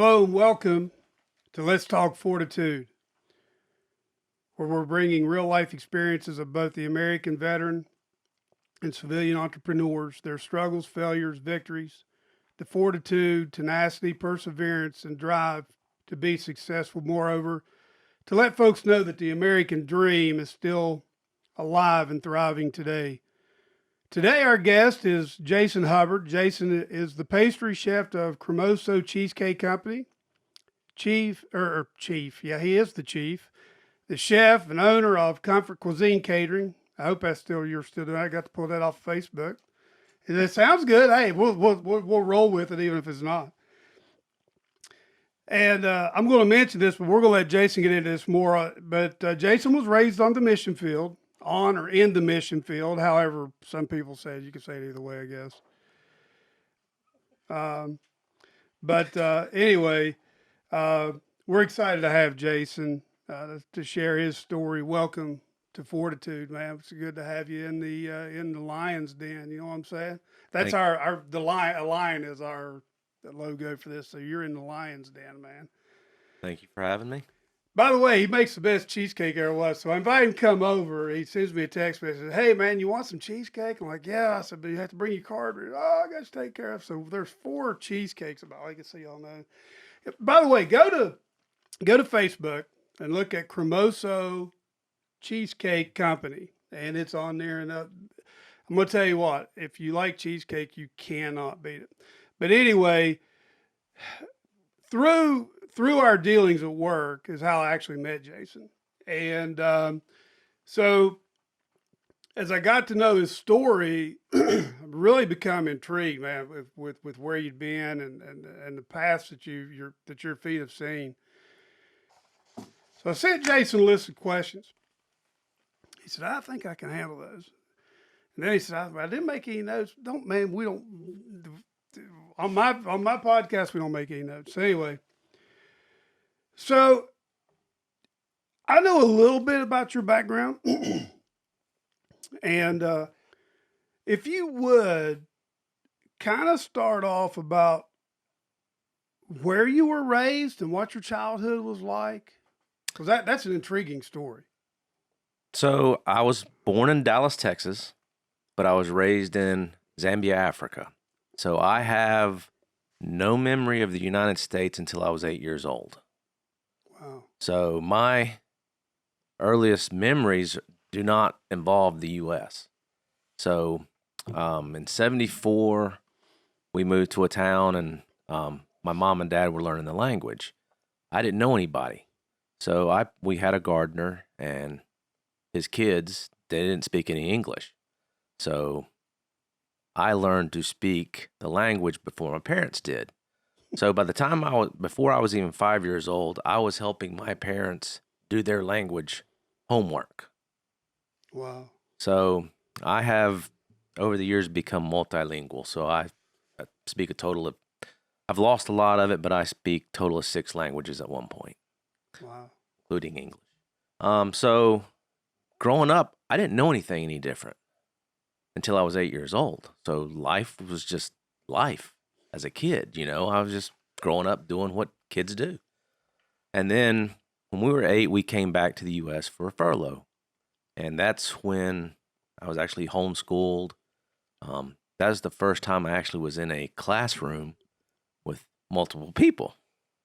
Hello and welcome to Let's Talk Fortitude, where we're bringing real life experiences of both the American veteran and civilian entrepreneurs, their struggles, failures, victories, the fortitude, tenacity, perseverance, and drive to be successful. Moreover, to let folks know that the American dream is still alive and thriving today. Today, our guest is Jason Hubbard. Jason is the pastry chef of Cremoso Cheesecake Company. Chief, he is the chief, the chef and owner of Comfort Cuisine Catering. I hope you're still doing. I got to pull that off Facebook. It sounds good. Hey, we'll roll with it even if it's not. And I'm going to mention this, but we're going to let Jason get into this more. But Jason was raised on the mission field, on or in the mission field. However, some people say it. You can say it either way, I guess. But anyway, we're excited to have Jason to share his story. Welcome to Fortitude, man. It's good to have you in the lion's den. You know what I'm saying? That's Thank, the lion. A lion is our logo for this. So you're in the lion's den, man. thank you for having me. By the way, he makes the best cheesecake there was. So I invite him to come over. He sends me a text message. Hey, man, you want some cheesecake? I'm like, yeah. I said, but you have to bring your card. Oh, I got to take care of. So there's 4 cheesecakes about. I can see y'all know. By the way, go to Facebook and look at Cremoso Cheesecake Company, and it's on there. And I'm gonna tell you what, if you like cheesecake, you cannot beat it. But anyway, through our dealings at work is how I actually met Jason, and so as I got to know his story, I've really become intrigued, man, with where you'd been and the paths that your feet have seen. So I sent Jason a list of questions. He said, I think I can handle those. And then he said, I didn't make any notes. We don't, on my podcast, we don't make any notes. So anyway, so I know a little bit about your background. And if you would kind of start off about where you were raised and what your childhood was like, because that's an intriguing story. So I was born in Dallas, Texas, but I was raised in Zambia, Africa. So I have no memory of the United States until I was 8 years old. Wow. So my earliest memories do not involve the U.S. So in 74, we moved to a town and my mom and dad were learning the language. I didn't know anybody. So we had a gardener and his kids, they didn't speak any English. So I learned to speak the language before my parents did. So by the time before I was even 5 years old, I was helping my parents do their language homework. Wow. So I have, over the years, become multilingual. So I speak I've lost a lot of it, but I speak total of 6 languages at one point. Wow. Including English. So growing up, I didn't know anything any different until I was 8 years old. So life was just life as a kid, I was just growing up doing what kids do. And then when we were 8, we came back to the U.S. for a furlough. And that's when I was actually homeschooled. That was the first time I actually was in a classroom with multiple people.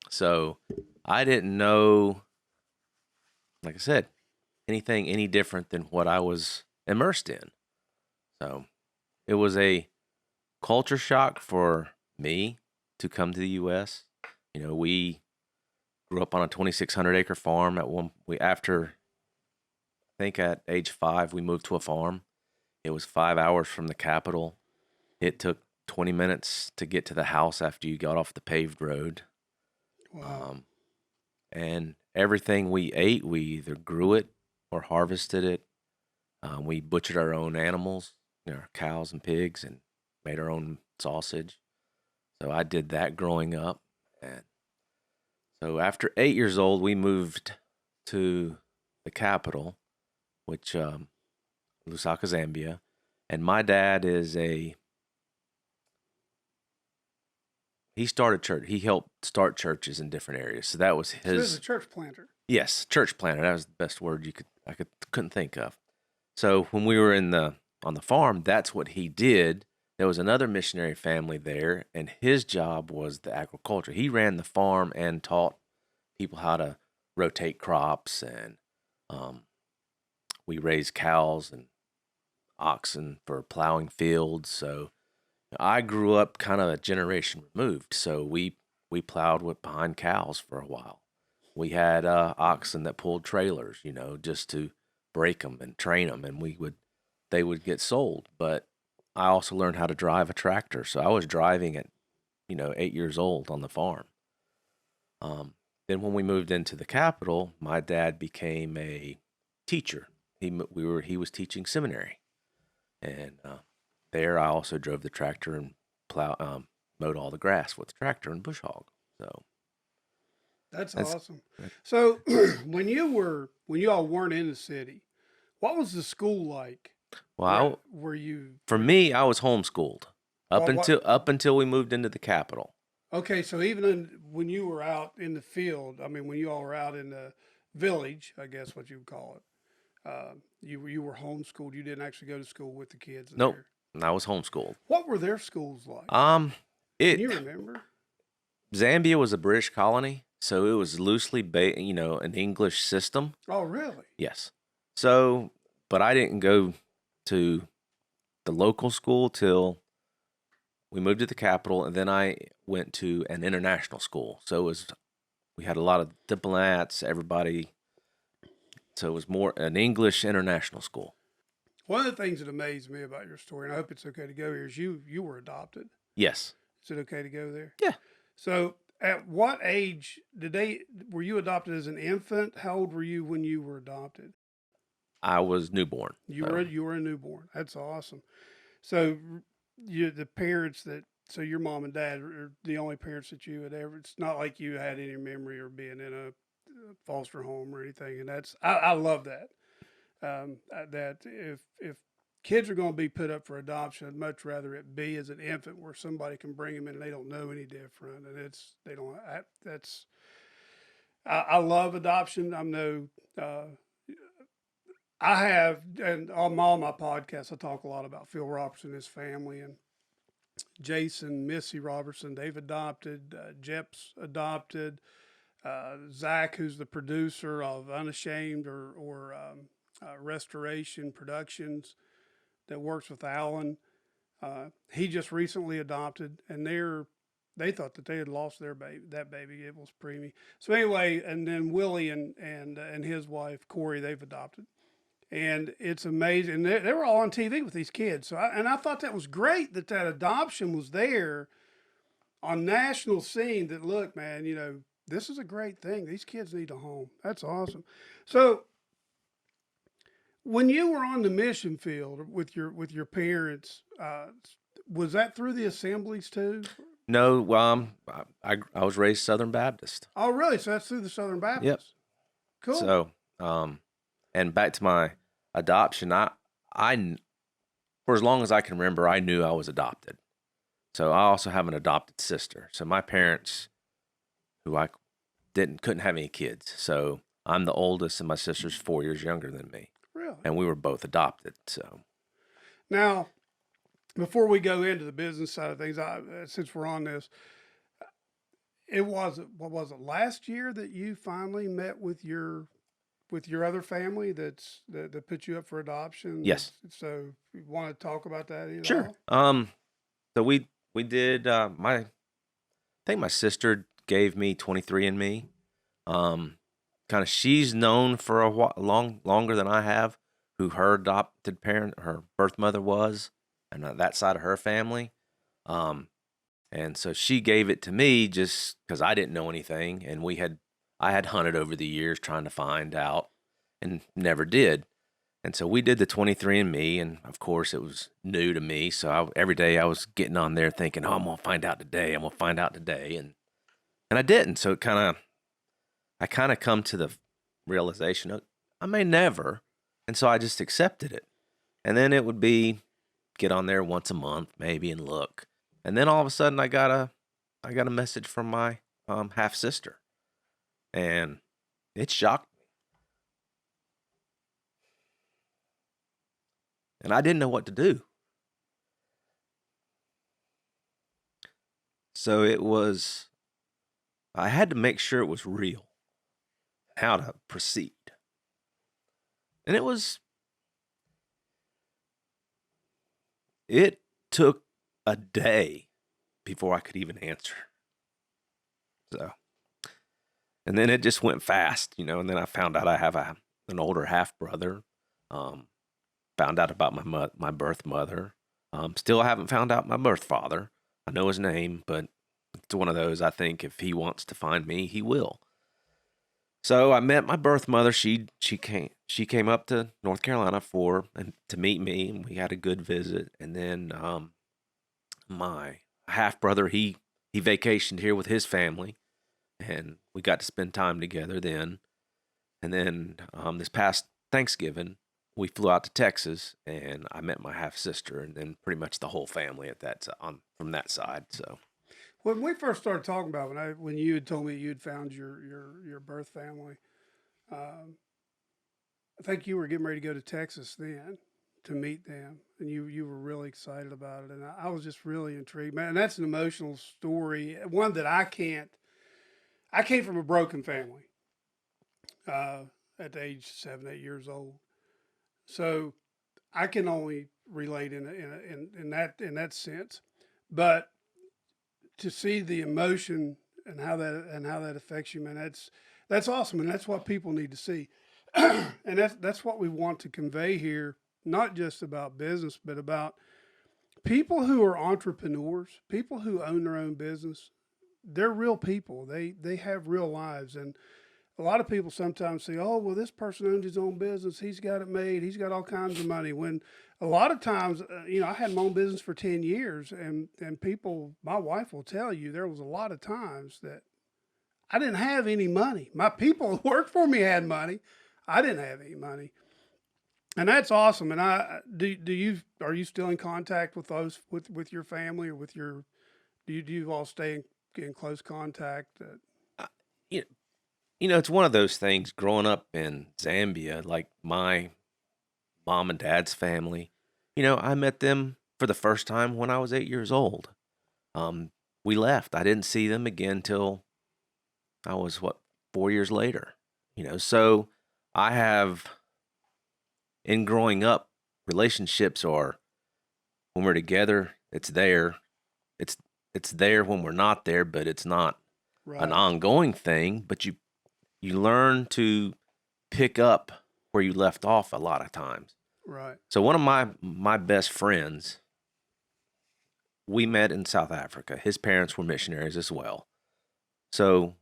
So I didn't know, like I said, anything any different than what I was immersed in. So it was a culture shock for me to come to the U.S. We grew up on a 2,600 acre farm. After I think at age 5, we moved to a farm. It was 5 hours from the capital. It took 20 minutes to get to the house after you got off the paved road. Wow. And everything we ate, we either grew it or harvested it. We butchered our own animals, our cows and pigs, and made our own sausage. So I did that growing up. And so after 8 years old, we moved to the capital, which Lusaka, Zambia. And my dad is a he started church. He helped start churches in different areas. So that was So he was his. a church planter. Yes, church planter. That was the best word couldn't think of. So when we were on the farm, that's what he did. There was another missionary family there, and his job was the agriculture. He ran the farm and taught people how to rotate crops, and we raised cows and oxen for plowing fields. So I grew up kind of a generation removed. So we plowed behind cows for a while. We had oxen that pulled trailers, just to break them and train them, and they would get sold. But I also learned how to drive a tractor, so I was driving at 8 years old on the farm. Then when we moved into the capital, my dad became a teacher. He was teaching seminary, and there I also drove the tractor and mowed all the grass with the tractor and bush hog. So That's that's awesome. So when you all weren't in the city, what was the school like? well. Were you For me, I was homeschooled up well, until up until we moved into the capital. okay? So even when you were out in the field, I mean, when you all were out in the village, I guess what you would call it, you were homeschooled. You didn't actually go to school with the kids Nope, there. I was homeschooled. What were their schools like? Can It you remember? Zambia was a British colony, so it was loosely an English system. Oh, really? Yes. So, but I didn't go to the local school till we moved to the capital, and then I went to an international school. So we had a lot of diplomats, everybody. So it was more an English international school. One of the things that amazed me about your story, and I hope it's okay to go here, is you were adopted. Yes. Is it okay to go there? Yeah. So, at what age were you adopted as an infant? How old were you when you were adopted? I was newborn. You So, were a newborn. That's awesome. So, the parents that your mom and dad are the only parents that you had ever. It's not like you had any memory of being in a foster home or anything, and I love that. That if kids are going to be put up for adoption, I'd much rather it be as an infant where somebody can bring them in and they don't know any different, and they don't. I love adoption. I'm no. I have, and on all my podcasts, I talk a lot about Phil Robertson and his family, and Jason, Missy Robertson. They've adopted. Jep's adopted. Zach, who's the producer of Unashamed or Restoration Productions, that works with Alan. He just recently adopted, and they thought that they had lost their baby. That baby, it was preemie. So anyway, and then Willie and his wife Corey, they've adopted, and it's amazing. They were all on TV with these kids. So I thought that was great that adoption was there on national scene. That look, man, this is a great thing. These kids need a home. That's awesome. So when you were on the mission field with your parents, was that through the assemblies too? no, I was raised Southern Baptist. Oh, really? So that's through the Southern Baptist. Yep. Cool. So, and back to my adoption, I for as long as I can remember, I knew I was adopted. So I also have an adopted sister. So my parents, who I couldn't have any kids. So I'm the oldest, and my sister's 4 years younger than me, Really? and we were both adopted. So Now, before we go into the business side of things, since we're on this, what was it last year that you finally met with your other family that put you up for adoption? yes, So you want to talk about that at sure. all? So we did. I think my sister gave me 23andMe. Kind of, she's known for longer than I have, who her adopted parent, her birth mother was, and that side of her family. And so she gave it to me just because I didn't know anything, and I had hunted over the years trying to find out, and never did. And so we did the 23andMe, and of course it was new to me. So every day I was getting on there thinking, "Oh, I'm gonna find out today. I'm gonna find out today," and I didn't. So I kind of come to the realization of I may never, and so I just accepted it. And then it would be get on there once a month maybe and look, and then all of a sudden I got I got a message from my half sister, and it shocked me. And I didn't know what to do. So I had to make sure it was real, how to proceed. And it took a day before I could even answer. So, and then it just went fast, and then I found out I have an older half brother. Found out about my birth mother. Still haven't found out my birth father. I know his name, but it's one of those, I think if he wants to find me, he will. So I met my birth mother. She came up to North Carolina to meet me, and we had a good visit. And then my half brother, he vacationed here with his family, and we got to spend time together then. And then this past Thanksgiving, we flew out to Texas, and I met my half sister, and then pretty much the whole family from that side. So When we first started talking about when you had told me you'd found your birth family, um, I think you were getting ready to go to Texas then to meet them, and you were really excited about it, and I was just really intrigued, man. And that's an emotional story, one that I can't. I came from a broken family at the age 7, 8 years old, so I can only relate in that sense, but to see the emotion and how that affects you, man, that's awesome, and that's what people need to see, and that's what we want to convey here, not just about business, but about people who are entrepreneurs, people who own their own business. They're real people. They have real lives, and a lot of people sometimes say, "Oh, well, this person owns his own business. He's got it made. He's got all kinds of money." When a lot of times, I had my own business for 10 years, and people, my wife will tell you, there was a lot of times that I didn't have any money. My people who worked for me had money. I didn't have any money, and that's awesome. And are you still in contact with those with your family or with your do you all stay in close contact? uh, you, it's one of those things growing up in Zambia, like my mom and dad's family. I met them for the first time when I was 8 years old. We left. I didn't see them again till I was 4 years later. So I have in growing up, relationships are when we're together, it's there. It's it's there when we're not there, but it's not an Right, ongoing thing. But you learn to pick up where you left off a lot of times. right, So one of my best friends, we met in South Africa. His parents were missionaries as well. So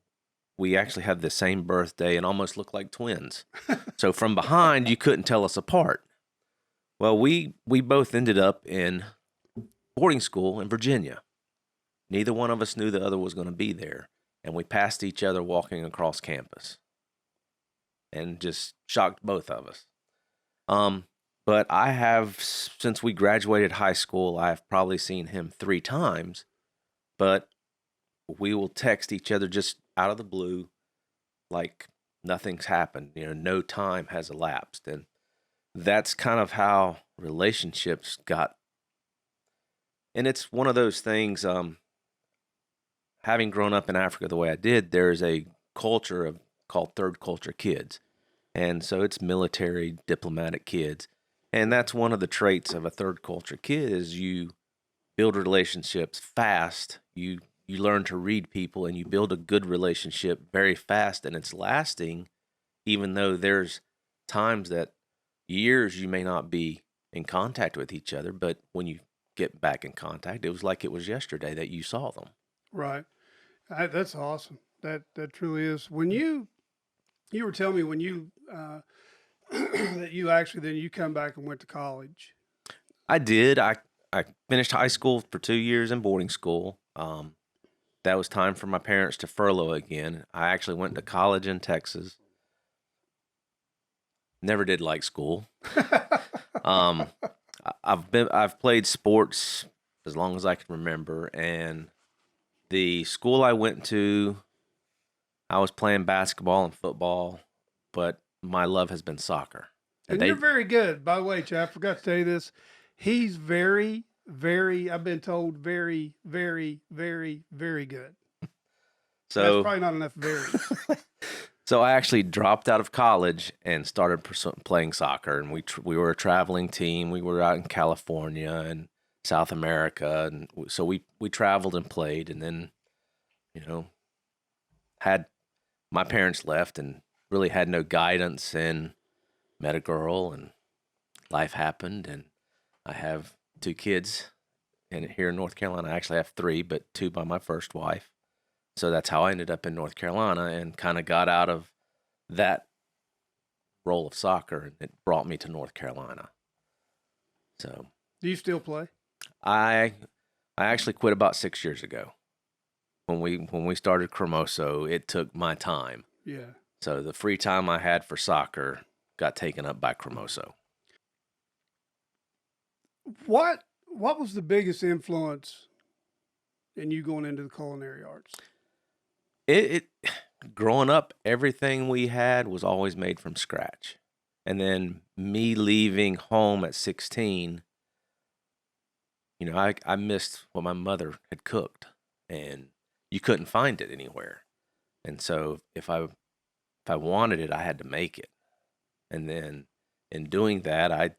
we actually had the same birthday and almost looked like twins. So from behind, you couldn't tell us apart. Well, we both ended up in boarding school in Virginia. Neither one of us knew the other was going to be there, and we passed each other walking across campus, and just shocked both of us. But I have, since we graduated high school, I've probably seen him 3 times, but we will text each other just out of the blue, like nothing's happened. No time has elapsed, and that's kind of how relationships got. And it's one of those things. Having grown up in Africa the way I did, there's a culture called third culture kids, and so it's military diplomatic kids, and that's one of the traits of a third culture kid is you build relationships fast. You learn to read people, and you build a good relationship very fast, and it's lasting, even though there's times that years you may not be in contact with each other, but when you get back in contact, it was like it was yesterday that you saw them. right. That's awesome. That truly is. When you were telling me when you that you actually then you come back and went to college. I did. I finished high school for 2 years in boarding school. That was time for my parents to furlough again. I actually went to college in Texas. Never did like school. Um, I've played sports as long as I can remember, and The school I went to, I was playing basketball and football, but my love has been soccer. And you're very good. By the way, Chad, I forgot to tell you this. He's very, very, I've been told, very, very, very, very good. That's so probably not enough very. so I actually dropped out of college and started playing soccer. And we were a traveling team. We were out in California and South America, and so we traveled and played. And then, you know, had my parents left and really had no guidance, and met a girl, and life happened, and I have 2 kids here in North Carolina. I actually have 3, but 2 by my first wife. So that's how I ended up in North Carolina and kind of got out of that role of soccer, and it brought me to North Carolina. So Do you still play? I actually quit about 6 years ago. When we started Cremoso, it took my time. Yeah. So the free time I had for soccer got taken up by Cremoso. What was the biggest influence in you going into the culinary arts? It growing up, everything we had was always made from scratch. And then me leaving home at 16, I missed what my mother had cooked, and you couldn't find it anywhere. And so if I wanted it, I had to make it. And then in doing that,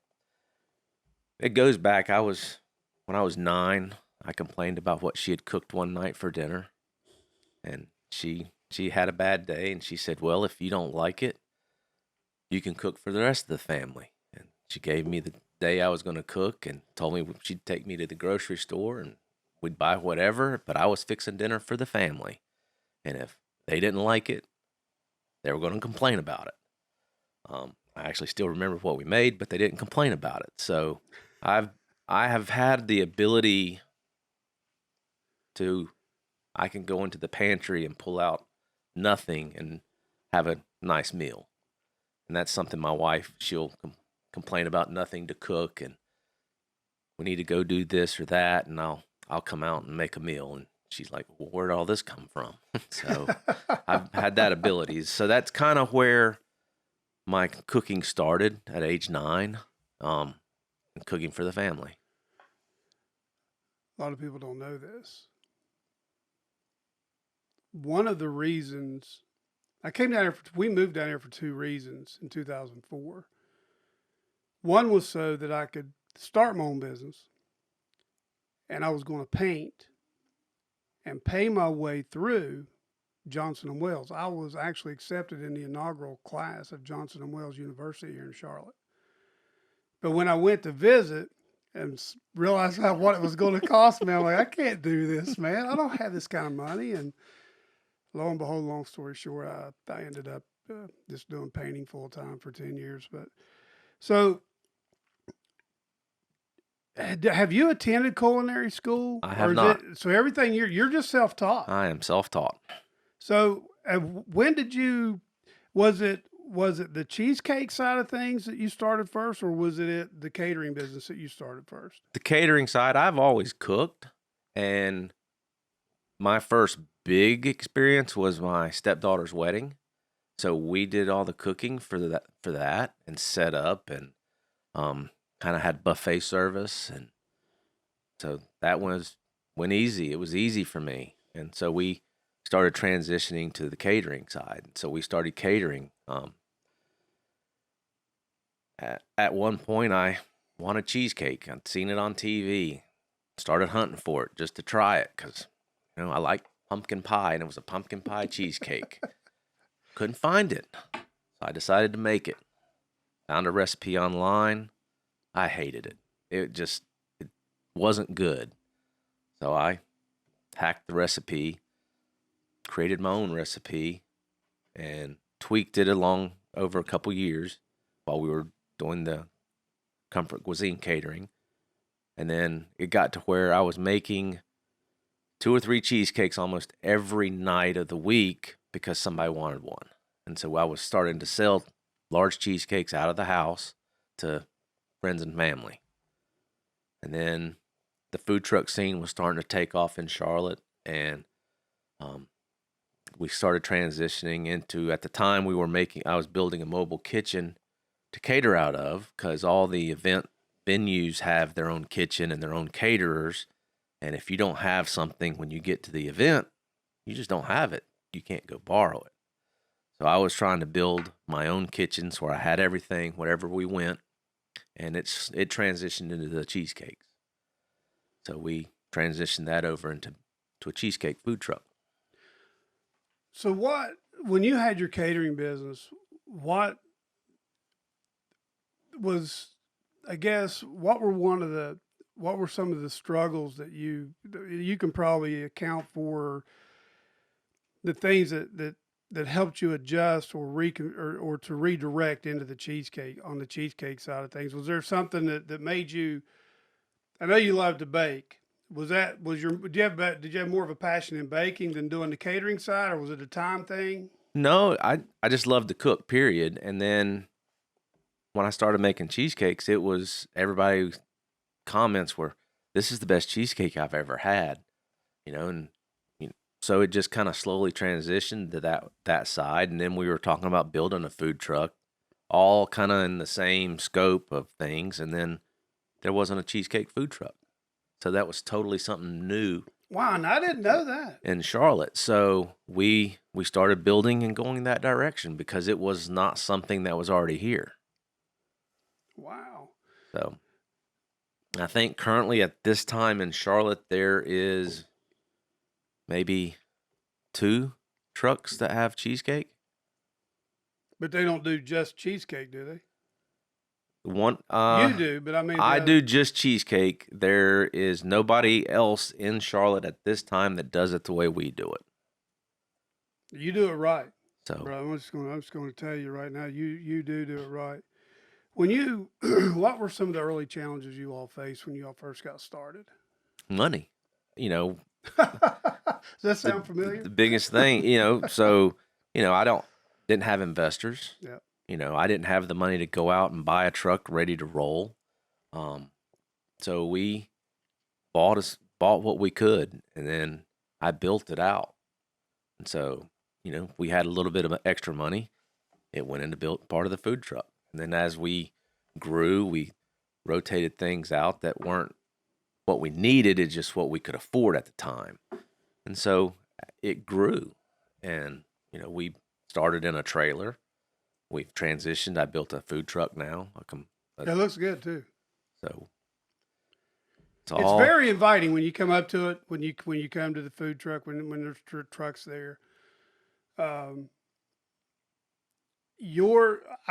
it goes back. When I was 9, I complained about what she had cooked one night for dinner, and she had a bad day, and she said, "Well, if you don't like it, you can cook for the rest of the family." And she gave me the day I was going to cook and told me she'd take me to the grocery store and we'd buy whatever, but I was fixing dinner for the family. And if they didn't like it, they were going to complain about it. I actually still remember what we made, but they didn't complain about it. So I have had the ability I can go into the pantry and pull out nothing and have a nice meal. And that's something my wife, she'll complain about nothing to cook, and we need to go do this or that, and I'll come out and make a meal, and she's like, "Well, where'd all this come from?" So I've had that ability. So that's kind of where my cooking started at age 9, cooking for the family. A lot of people don't know this. One of the reasons we moved down here for 2 reasons in 2004. One was so that I could start my own business, and I was going to paint and pay my way through Johnson & Wales. I was actually accepted in the inaugural class of Johnson & Wales University here in Charlotte. But when I went to visit and realized what it was going to cost me, I'm like, I can't do this, man. I don't have this kind of money. And lo and behold, long story short, I ended up just doing painting full time for 10 years. But so, have you attended culinary school? I have not. So everything you're just self-taught. I am self-taught. So when did was it the cheesecake side of things that you started first, or was it the catering business that you started first? The catering side, I've always cooked, and my first big experience was my stepdaughter's wedding. So we did all the cooking for that and set up, and kind of had buffet service, and so that went easy. It was easy for me, and so we started transitioning to the catering side. So we started catering. At one point, I wanted cheesecake. I'd seen it on TV. Started hunting for it just to try it because, I like pumpkin pie, and it was a pumpkin pie cheesecake. Couldn't find it, so I decided to make it. Found a recipe online. I hated it. It wasn't good. So I hacked the recipe, created my own recipe, and tweaked it along over a couple years while we were doing the comfort cuisine catering. And then it got to where I was making 2 or 3 cheesecakes almost every night of the week because somebody wanted one. And so I was starting to sell large cheesecakes out of the house to friends and family. And then the food truck scene was starting to take off in Charlotte, and We started transitioning into, at the time I was building a mobile kitchen to cater out of, because all the event venues have their own kitchen and their own caterers. And if you don't have something when you get to the event, you just don't have it. You can't go borrow it. So I was trying to build my own kitchens where I had everything, wherever we went. And it transitioned into the cheesecakes. So we transitioned that over into a cheesecake food truck. So when you had your catering business, what was, I guess, what were some of the struggles that you can probably account for, the things that helped you adjust or to redirect into the cheesecake side of things? Was there something that made you, I know you love to bake. Did you have more of a passion in baking than doing the catering side, or was it a time thing? No, I just loved to cook, period. And then when I started making cheesecakes, it was everybody's comments were, "This is the best cheesecake I've ever had," and so it just kind of slowly transitioned to that side. And then we were talking about building a food truck, all kind of in the same scope of things. And then there wasn't a cheesecake food truck, so that was totally something new. Wow, and I didn't know that. In Charlotte. So we started building and going that direction because it was not something that was already here. Wow. So I think currently at this time in Charlotte, there is maybe 2 trucks that have cheesecake. But they don't do just cheesecake, do they? One, You do, but I mean, I do just cheesecake. There is nobody else in Charlotte at this time that does it the way we do it. You do it right. So, bro, I'm just going to tell you right now, you do it right. When what were some of the early challenges you all faced when you all first got started? money, Does that sound familiar? the biggest thing, so, didn't have investors. Yeah. I didn't have the money to go out and buy a truck ready to roll. So we bought what we could, and then I built it out. And so, we had a little bit of extra money. It went into built part of the food truck. And then as we grew, we rotated things out that weren't what we needed. It's just what we could afford at the time. And so it grew. And, we started in a trailer. We've transitioned. I built a food truck now. That looks good too. So it's very inviting when you come up to it. When you come to the food truck, when there's trucks there. I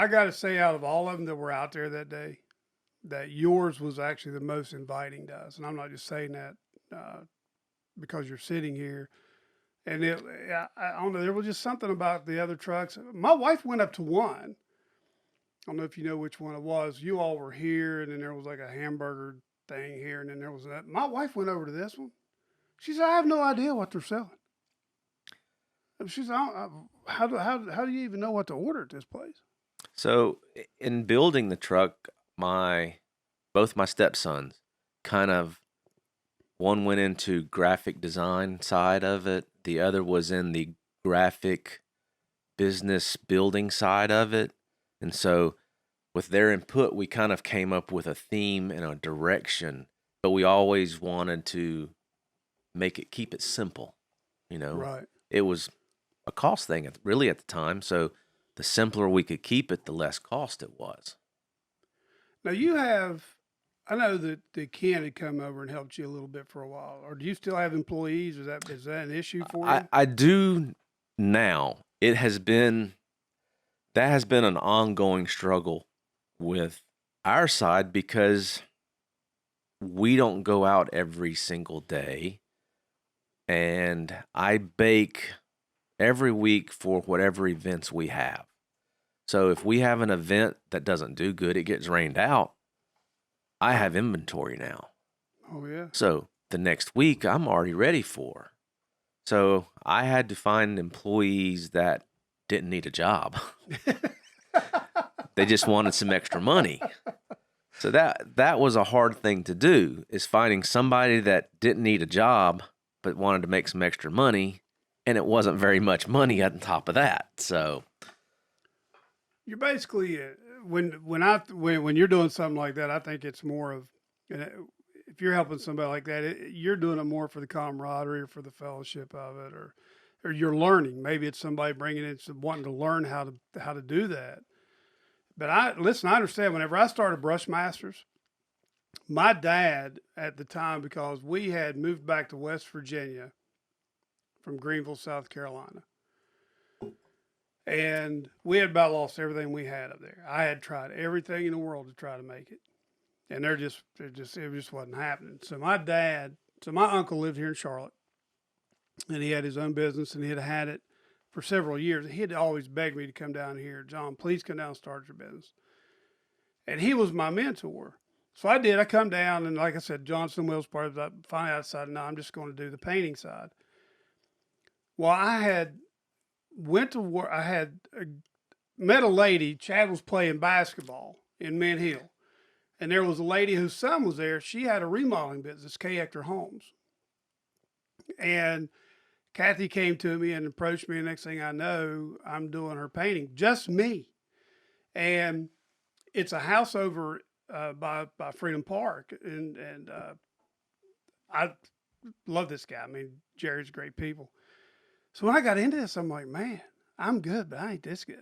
got to say, out of all of them that were out there that day, that yours was actually the most inviting to us. And I'm not just saying that because you're sitting here. And I don't know, there was just something about the other trucks. My wife went up to one. I don't know if you know which one it was. You all were here, and then there was like a hamburger thing here, and then there was that. My wife went over to this one. She said, "I have no idea what they're selling." She said, "How do you even know what to order at this place?" So in building the truck, both my stepsons kind of, one went into graphic design side of it. The other was in the graphic business building side of it. And so with their input, we kind of came up with a theme and a direction, but we always wanted to keep it simple, Right. It was a cost thing really at the time. So the simpler we could keep it, the less cost it was. Now I know that Ken had come over and helped you a little bit for a while. Or do you still have employees? Is that an issue for you? I do now. That has been an ongoing struggle with our side because we don't go out every single day. And I bake every week for whatever events we have. So if we have an event that doesn't do good, it gets rained out, I have inventory now. Oh, yeah. So the next week I'm already ready for. So I had to find employees that didn't need a job. They just wanted some extra money. So that was a hard thing to do, is finding somebody that didn't need a job but wanted to make some extra money and it wasn't very much money on top of that. So You're basically when you're doing something like that, I think it's more of, and if you're helping somebody like that, you're doing it more for the camaraderie or for the fellowship of it, or you're learning. Maybe it's somebody bringing in wanting to learn how to do that. But I understand. Whenever I started Brushmasters, my dad at the time, because we had moved back to West Virginia from Greenville, South Carolina, and we had about lost everything we had up there. I had tried everything in the world to try to make it, and it just wasn't happening. So my uncle lived here in Charlotte, and he had his own business, and he had it for several years. He had always begged me to come down here. John, please come down and start your business. And he was my mentor. So I did. I come down, and like I said, Johnson Wheels part of that. Finally, I decided, no, I'm just going to do the painting side. Well, I had went to work. I had met a lady. Chad was playing basketball in Mint Hill, and there was a lady whose son was there. She had a remodeling business, K. Hector Homes, and Kathy came to me and approached me. And next thing I know, I'm doing her painting, just me. And it's a house over by Freedom Park, and I love this guy. I mean, Jerry's great people. So when I got into this, I'm like, man, I'm good, but I ain't this good.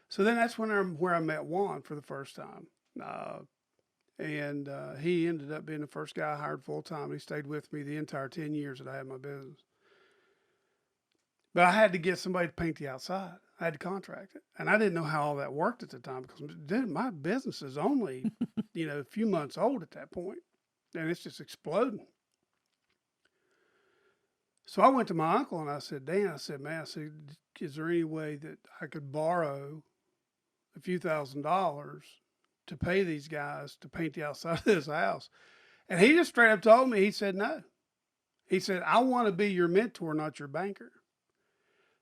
So then that's where I met Juan for the first time, and he ended up being the first guy I hired full time. He stayed with me the entire 10 years that I had my business. But I had to get somebody to paint the outside. I had to contract it. And I didn't know how all that worked at the time because, dude, my business is only, a few months old at that point, and it's just exploding. So I went to my uncle and I said, Dan, I said, man, is there any way that I could borrow a few $1,000s to pay these guys to paint the outside of this house? And he just straight up told me, he said, no. He said, I want to be your mentor, not your banker.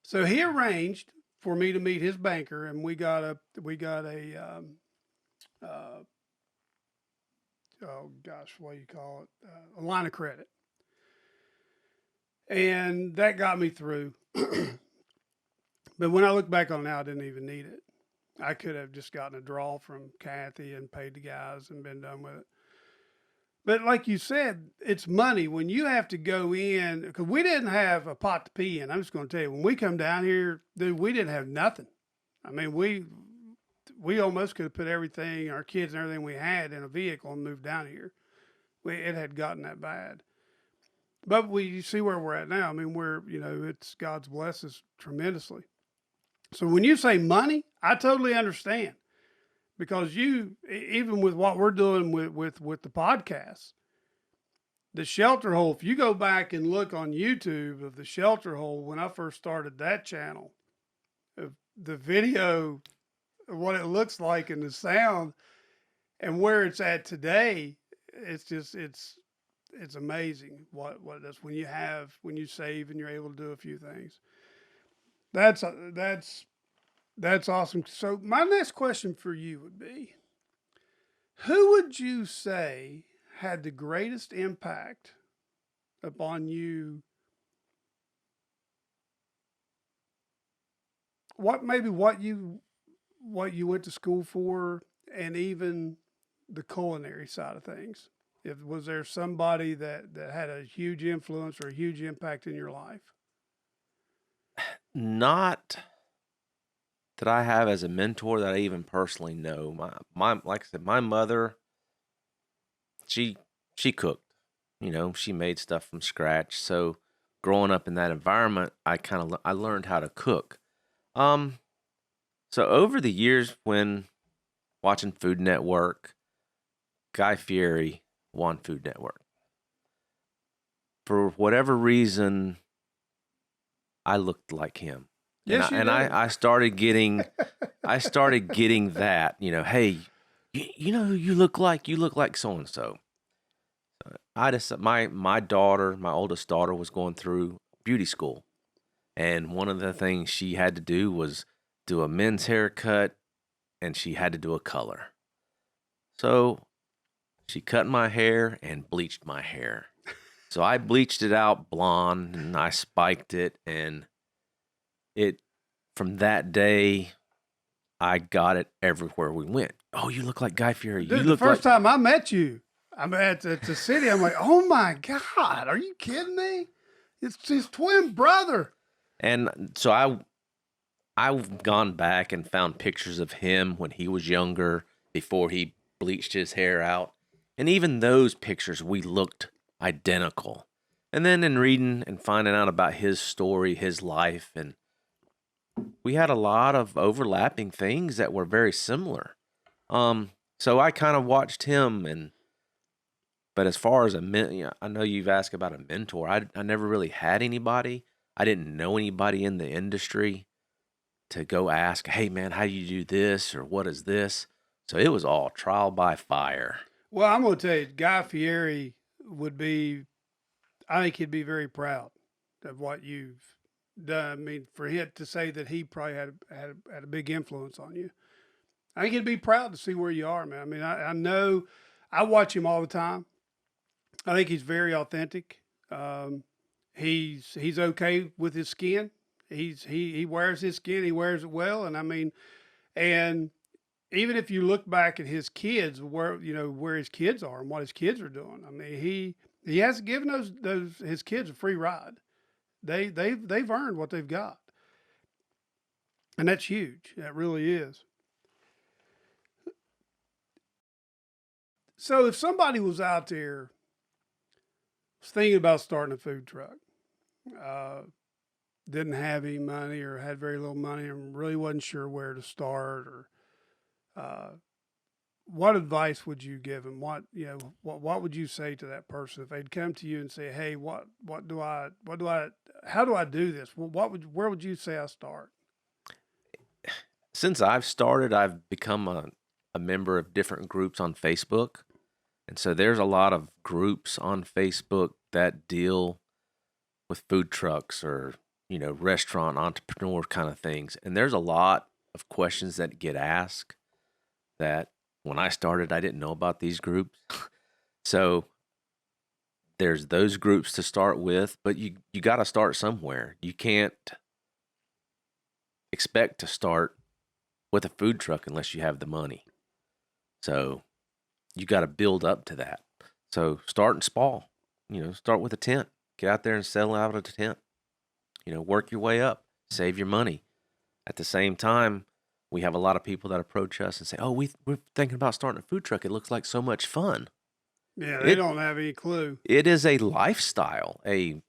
So he arranged for me to meet his banker, and we got a oh gosh, what do you call it? A line of credit, and that got me through. But when I look back on it now, I didn't even need it. I could have just gotten a draw from Kathy and paid the guys and been done with it. But like you said, it's money when you have to go in, because we didn't have a pot to pee in. I'm just going to tell you, when we come down here, dude, we didn't have nothing. I mean, we almost could have put everything, our kids and everything we had in a vehicle and moved down here. It had gotten that bad. But you see where we're at now. I mean, it's God's blessed us tremendously. So when you say money, I totally understand. Because even with what we're doing with the podcast, the shelter hole, if you go back and look on YouTube of the shelter hole, when I first started that channel, of the video, of what it looks like and the sound and where it's at today, it's amazing what it does when you save and you're able to do a few things. That's awesome. So my next question for you would be, who would you say had the greatest impact upon you? What you went to school for, and even the culinary side of things? Was there somebody that had a huge influence or a huge impact in your life? not that I have as a mentor that I even personally know. My like I said, my mother, she cooked. She made stuff from scratch. So growing up in that environment, I learned how to cook. Um, so over the years, when watching Food Network, Guy Fieri won Food Network. For whatever reason, I looked like him. Yes, you did. I started getting that, hey, you know who you look like? You look like so and so. I just my daughter, my oldest daughter, was going through beauty school, and one of the things she had to do was do a men's haircut, and she had to do a color. So she cut my hair and bleached my hair. So I bleached it out blonde and I spiked it, and it from that day I got it everywhere we went. Oh, you look like Guy Fieri. You Dude, the look first like time I met you, I'm at the city. I'm like, oh my God, are you kidding me? It's his twin brother. and so I've gone back and found pictures of him when he was younger before he bleached his hair out. And even those pictures we looked identical. And then in reading and finding out about his story, his life, and we had a lot of overlapping things that were very similar. So I kind of watched him, and but as far as I know you've asked about a mentor. I never really had anybody. I didn't know anybody in the industry to go ask, hey man, how do you do this or what is this? So it was all trial by fire. Well, I'm going to tell you, Guy Fieri would be, I think he'd be very proud of what you've done. I mean, for him to say that he probably had a big influence on you, I think he'd be proud to see where you are, man. I mean, I know I watch him all the time. I think he's very authentic. He's okay with his skin. He wears his skin. He wears it well, and I mean, and even if you look back at his kids, where his kids are and what his kids are doing, I mean, he hasn't given those his kids a free ride. They've earned what they've got, and that's huge. That really is. So if somebody was out there was thinking about starting a food truck, uh, didn't have any money or had very little money and really wasn't sure where to start, or uh, what advice would you give them? What would you say to that person if they'd come to you and say, "Hey, how do I do this? Where would you say I start?" Since I've started, I've become a member of different groups on Facebook. And so there's a lot of groups on Facebook that deal with food trucks or, restaurant entrepreneur kind of things. And there's a lot of questions that get asked that when I started, I didn't know about these groups. So there's those groups to start with, but you got to start somewhere. You can't expect to start with a food truck unless you have the money. So you got to build up to that. So start in small, start with a tent, get out there and sell out of a tent, work your way up, save your money. At the same time, we have a lot of people that approach us and say, oh, we're thinking about starting a food truck. It looks like so much fun. Yeah, they don't have any clue. It is a lifestyle. A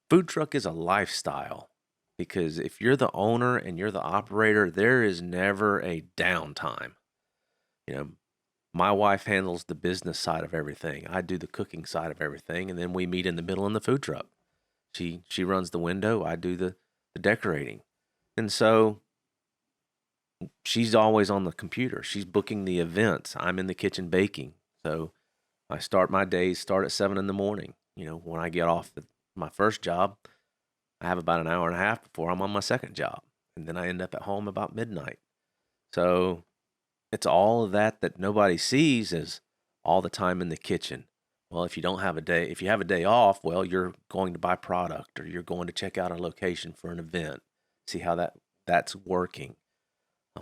food truck is a lifestyle because if you're the owner and you're the operator, there is never a downtime. You know, my wife handles the business side of everything. I do the cooking side of everything, and then we meet in the middle in the food truck. She runs the window. I do the decorating, and so she's always on the computer. She's booking the events. I'm in the kitchen baking. So I start my days start at 7 in the morning. When I get off my first job, I have about an hour and a half before I'm on my second job, and then I end up at home about midnight. So it's all of that nobody sees is all the time in the kitchen. Well, if you have a day off, well, you're going to buy product or you're going to check out a location for an event, see how that's working,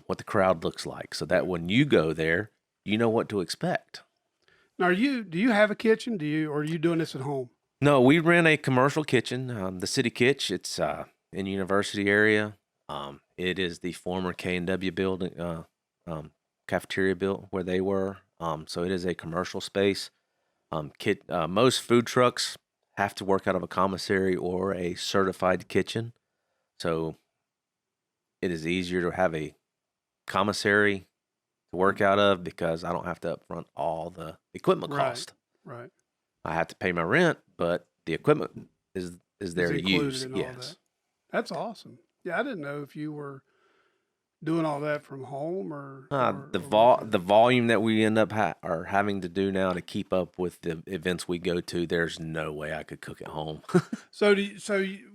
what the crowd looks like, so that when you go there, you know what to expect. Now, do you have a kitchen? Or are you doing this at home? No, we rent a commercial kitchen, the City Kitch. It's in University area. It is the former K&W building, cafeteria built where they were. So it is a commercial space. Most food trucks have to work out of a commissary or a certified kitchen. So it is easier to have a commissary to work out of because I don't have to upfront all the equipment cost. Right. I have to pay my rent, but the equipment is there to use. In all Yes. that. That's awesome. Yeah, I didn't know if you were doing all that from home or The volume that we end up are having to do now to keep up with the events we go to, there's no way I could cook at home. So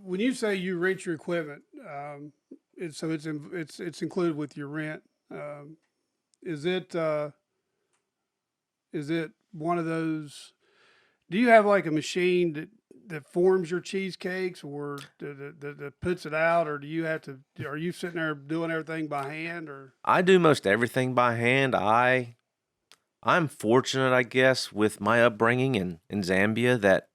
when you say you rent your equipment, it's included with your rent. Is it one of those? Do you have like a machine that forms your cheesecakes, or that puts it out, or do you have to? Are you sitting there doing everything by hand, or? I do most everything by hand. I'm fortunate, I guess, with my upbringing in Zambia that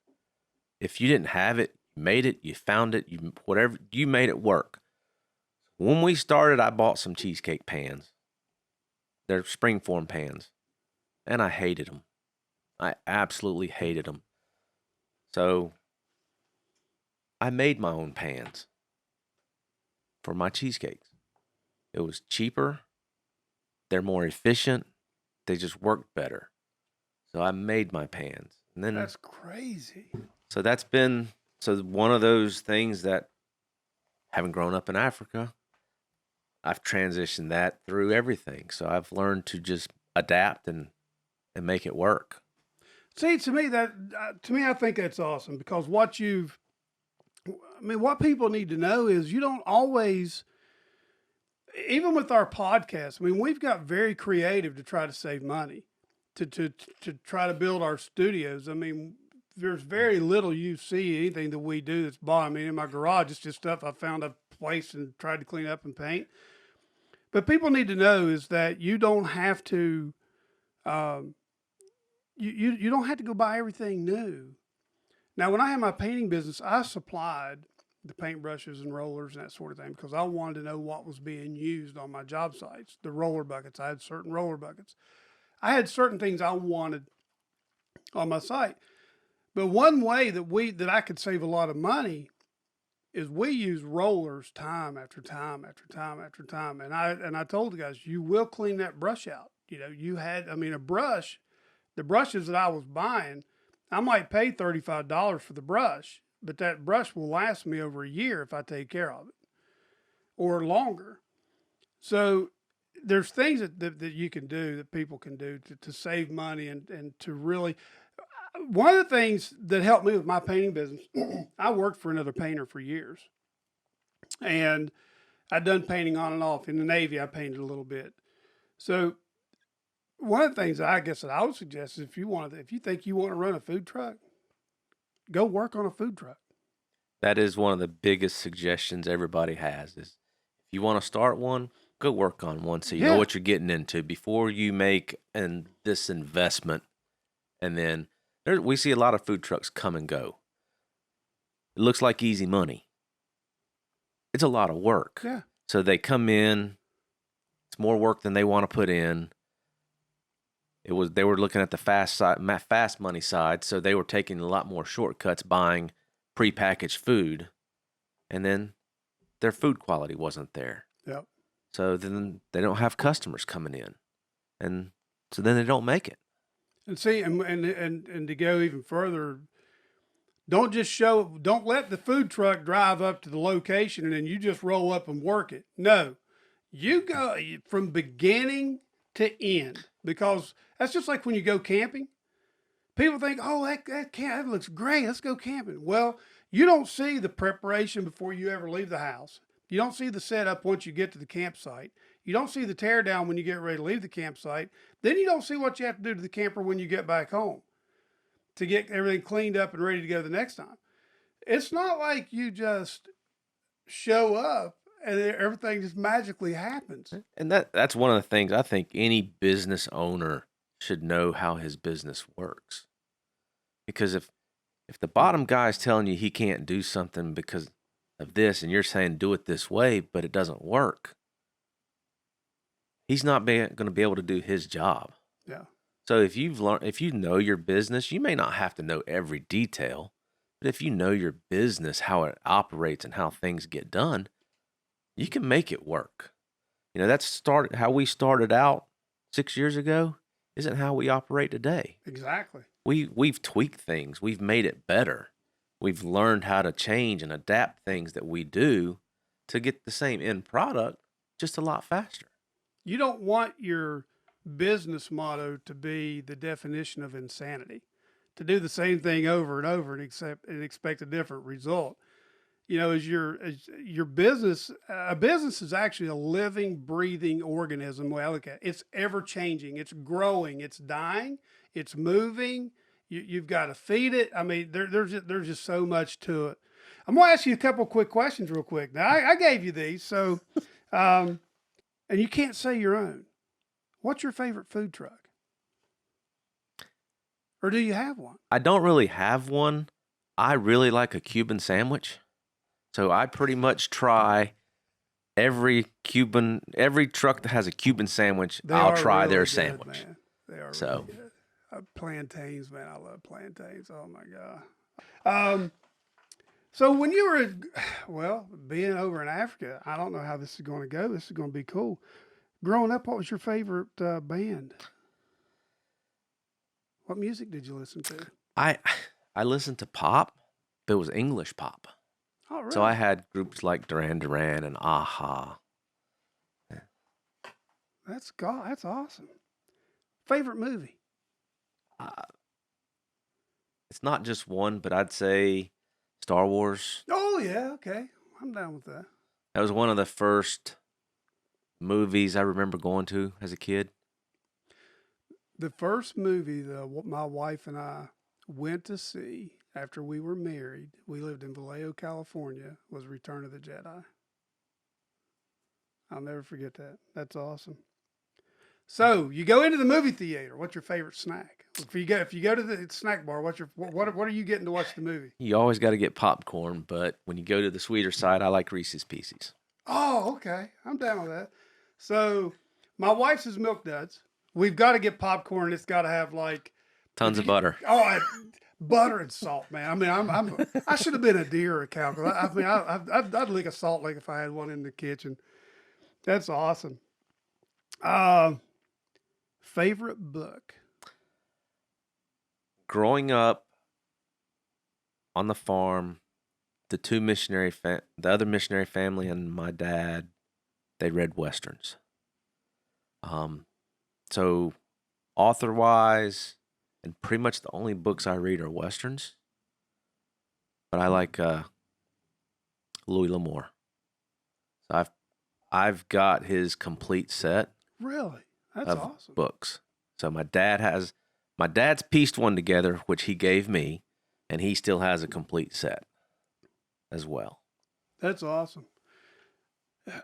if you didn't have it, you made it, you found it, you whatever, you made it work. When we started, I bought some cheesecake pans. They're springform pans, and I hated them. I absolutely hated them. So I made my own pans for my cheesecakes. It was cheaper. They're more efficient. They just worked better. So I made my pans. And then That's crazy. so that's been so one of those things that having grown up in Africa, I've transitioned that through everything. So I've learned to just adapt and make it work. See, to me, I think that's awesome because what people need to know is you don't always, even with our podcast. I mean, we've got very creative to try to save money, to try to build our studios. I mean, there's very little you see anything that we do that's bought. I mean, in my garage, it's just stuff I found a place and tried to clean up and paint. But people need to know is that you don't have to, you don't have to go buy everything new. Now, when I had my painting business, I supplied the paintbrushes and rollers and that sort of thing because I wanted to know what was being used on my job sites. The roller buckets, I had certain roller buckets. I had certain things I wanted on my site. But one way that I could save a lot of money is we use rollers time after time after time after time. And I told the guys, you will clean that brush out. You know, a brush, the brushes that I was buying, I might pay $35 for the brush, but that brush will last me over a year if I take care of it or longer. So there's things that you can do, that people can do to save money and to really, one of the things that helped me with my painting business, I worked for another painter for years and I'd done painting on and off. In the Navy, I painted a little bit. So one of the things I guess that I would suggest is if you think you want to run a food truck, go work on a food truck. That is one of the biggest suggestions everybody has is if you want to start one, go work on one so you know what you're getting into before you make this investment. And then we see a lot of food trucks come and go. It looks like easy money. It's a lot of work. Yeah. So they come in, it's more work than they want to put in. They were looking at the fast money side, so they were taking a lot more shortcuts buying prepackaged food, and then their food quality wasn't there. Yep. So then they don't have customers coming in, and so then they don't make it. And see, and to go even further, don't let the food truck drive up to the location and then you just roll up and work it. No, you go from beginning to end, because that's just like when you go camping. People think, oh, that looks great. Let's go camping. Well, you don't see the preparation before you ever leave the house. You don't see the setup once you get to the campsite. You don't see the tear down when you get ready to leave the campsite. Then you don't see what you have to do to the camper when you get back home to get everything cleaned up and ready to go the next time. It's not like you just show up and everything just magically happens. And that's one of the things I think any business owner should know, how his business works. Because if the bottom guy is telling you he can't do something because of this and you're saying do it this way, but it doesn't work, he's not going to be able to do his job. Yeah. So if you know your business, you may not have to know every detail, but if you know your business, how it operates and how things get done, you can make it work. You know, that's how we started out 6 years ago isn't how we operate today. Exactly. We've tweaked things. We've made it better. We've learned how to change and adapt things that we do to get the same end product just a lot faster. You don't want your business motto to be the definition of insanity, to do the same thing over and over and expect a different result. You know, as your business, a business is actually a living, breathing organism. The way I look at it, it's ever changing, it's growing, it's dying, it's moving. You've got to feed it. I mean, there's just so much to it. I'm gonna ask you a couple quick questions real quick. Now I gave you these, so and you can't say your own. What's your favorite food truck? Or do you have one? I don't really have one. I really like a Cuban sandwich. So I pretty much try every truck that has a Cuban sandwich, I'll try their sandwich. Man. They are So really good. Plantains, man. I love plantains. Oh my God. So when you were, well, being over in Africa, I don't know how this is going to go. This is going to be cool. Growing up, what was your favorite band? What music did you listen to? I listened to pop, but it was English pop. Oh, really? So I had groups like Duran Duran and Aha. That's awesome. Favorite movie? It's not just one, but I'd say Star Wars. Oh yeah, okay. I'm down with that. That was one of the first movies I remember going to as a kid. The first movie that my wife and I went to see after we were married, we lived in Vallejo, California, was Return of the Jedi. I'll never forget that. That's awesome. So you go into the movie theater. What's your favorite snack? If you go to the snack bar, what are you getting to watch the movie? You always got to get popcorn, but when you go to the sweeter side, I like Reese's Pieces. Oh, okay. I'm down with that. So my wife's is Milk Duds. We've got to get popcorn. It's got to have like Tons of butter. Oh, butter and salt, man. I mean, I should have been a deer or a cow. I'd lick a salt lick if I had one in the kitchen. That's awesome. Favorite book? Growing up on the farm, the other missionary family and my dad, they read Westerns. So author-wise, and pretty much the only books I read are Westerns. But I like Louis L'Amour. So I've got his complete set. Really? That's of awesome. Books. So my dad's pieced one together, which he gave me, and he still has a complete set as well. That's awesome.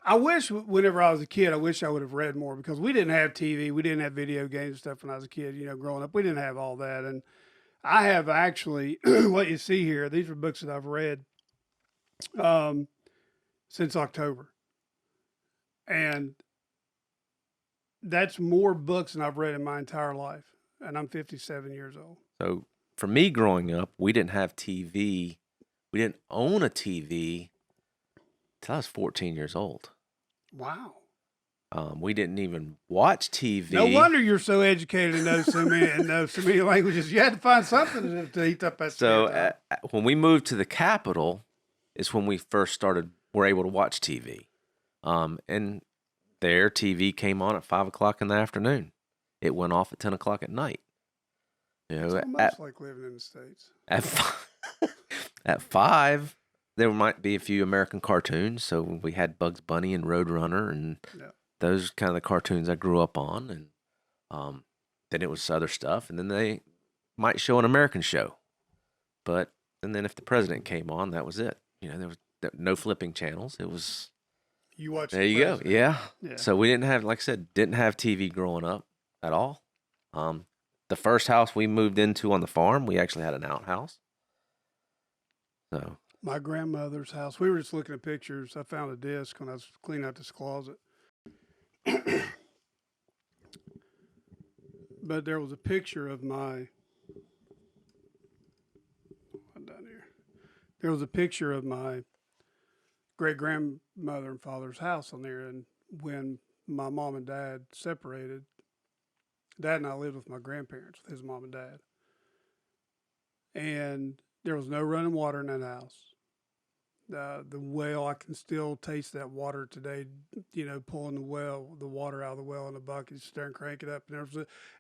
I wish whenever I was a kid, I wish I would have read more because we didn't have TV. We didn't have video games and stuff when I was a kid, growing up. We didn't have all that. And I have actually, what you see here, these are books that I've read since October. And that's more books than I've read in my entire life. And I'm 57 years old. So for me growing up, we didn't have TV. We didn't own a TV till I was 14 years old. Wow. We didn't even watch TV. No wonder you're so educated and know so many languages. You had to find something to eat up that. So when we moved to the capital, is when we first were able to watch TV. And their TV came on at 5 o'clock in the afternoon. It went off at 10 o'clock at night. It's almost like living in the States. At 5, there might be a few American cartoons. So we had Bugs Bunny and Roadrunner, and those kind of the cartoons I grew up on. And then it was other stuff, and then they might show an American show. And then if the president came on, that was it. There was no flipping channels. It was. You watch. There you go. Yeah. So we didn't have, like I said, TV growing up at all. The first house we moved into on the farm, we actually had an outhouse. So my grandmother's house. We were just looking at pictures. I found a disc when I was cleaning out this closet. But there was a picture of my. Down here. There was a picture of my great grandmother and father's house on there, and when my mom and dad separated, Dad and I lived with my grandparents, with his mom and dad, and there was no running water in that house. The well, I can still taste that water today. Pulling the water out of the well in a bucket, sit there and crank it up,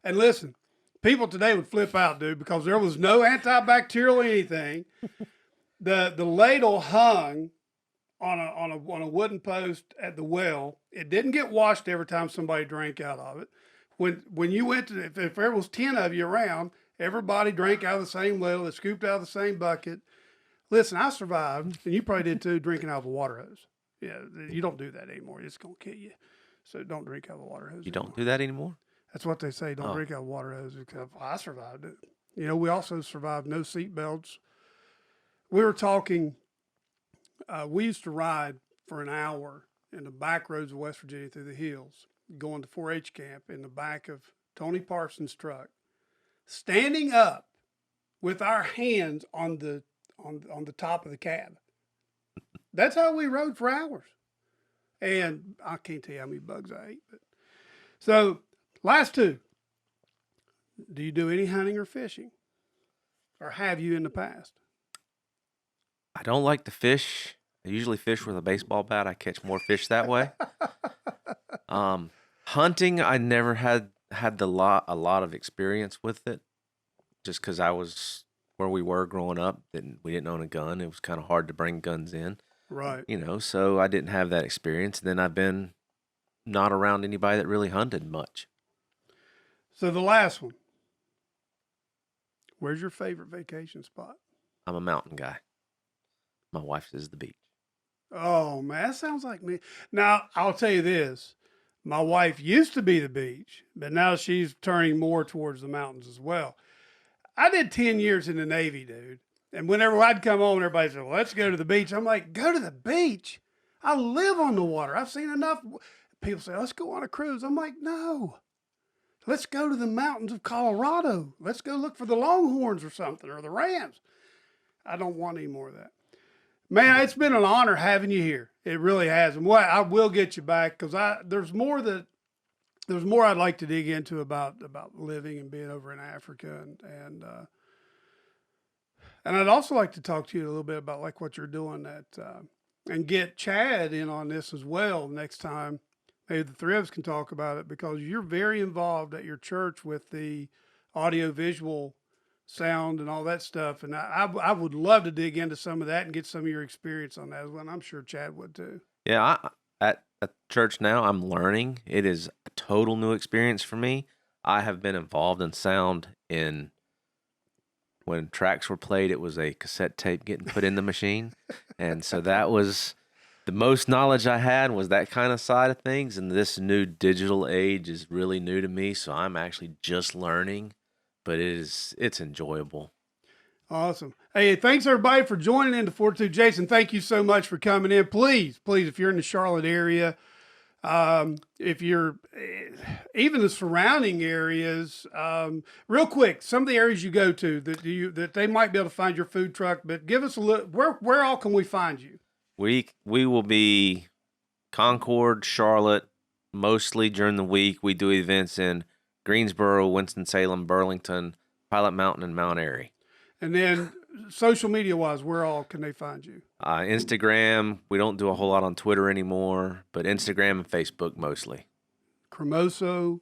and listen, people today would flip out, dude, because there was no antibacterial anything. The ladle hung on a wooden post at the well. It didn't get washed every time somebody drank out of it. When you went to, if there was 10 of you around Everybody drank out of the same well. They scooped out of the same bucket. Listen, I survived, and you probably did too, drinking out of a water hose. Yeah, you don't do that anymore. It's going to kill you. So don't drink out of a water hose You anymore. don't do that anymore? That's what they say. Don't drink out of water hose. Except I survived it. You know, we also survived no seat belts. We were talking, we used to ride for an hour in the back roads of West Virginia through the hills, going to 4-H camp in the back of Tony Parsons' truck, standing up with our hands on the top of the cab. That's how we rode for hours. And I can't tell you how many bugs I ate. But so, last two. Do you do any hunting or fishing? Or have you in the past? I don't like to fish. I usually fish with a baseball bat. I catch more fish that way. Hunting, I never had a lot of experience with it, just because I was where we were growing up. We didn't own a gun. It was kind of hard to bring guns in. Right. You know, so I didn't have that experience. Then I've been not around anybody that really hunted much. So the last one. Where's your favorite vacation spot? I'm a mountain guy. My wife says the beach. Oh, man, that sounds like me. Now, I'll tell you this. My wife used to be the beach, but now she's turning more towards the mountains as well. I did 10 years in the Navy, dude. And whenever I'd come home, everybody said, well, let's go to the beach. I'm like, go to the beach? I live on the water. I've seen enough. People say, let's go on a cruise. I'm like, no. Let's go to the mountains of Colorado. Let's go look for the Longhorns or something, or the Rams. I don't want any more of that. Man, it's been an honor having you here. It really has. And I will get you back, because there's more I'd like to dig into about living and being over in Africa, and I'd also like to talk to you a little bit about like what you're doing and get Chad in on this as well next time. Maybe the three of us can talk about it, because you're very involved at your church with the audio visual sound and all that stuff. And I would love to dig into some of that and get some of your experience on that as well. And I'm sure Chad would too. Yeah, at church now, I'm learning. It is a total new experience for me. I have been involved in sound when tracks were played, it was a cassette tape getting put in the machine. And so that was the most knowledge I had, was that kind of side of things. And this new digital age is really new to me. So I'm actually just learning, but it's enjoyable. Awesome. Hey, thanks everybody for joining in to Fortitude. Jason, thank you so much for coming in. Please, if you're in the Charlotte area, if you're even the surrounding areas, real quick, some of the areas you go to that they might be able to find your food truck, but give us a look. Where all can we find you? We will be Concord, Charlotte, mostly during the week. We do events in Greensboro, Winston-Salem, Burlington, Pilot Mountain, and Mount Airy. And then social media wise, where all can they find you? Instagram. We don't do a whole lot on Twitter anymore, but Instagram and Facebook mostly. Cremoso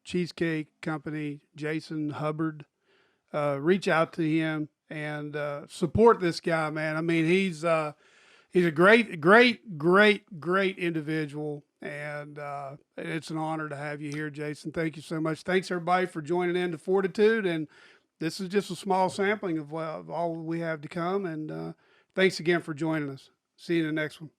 Cheesecake Company, Jason Hubbard. Reach out to him and support this guy, man. I mean, he's a great individual, and it's an honor to have you here, Jason. Thank you so much. Thanks everybody for joining in to Fortitude, and this is just a small sampling of all we have to come, and thanks again for joining us. See you in the next one.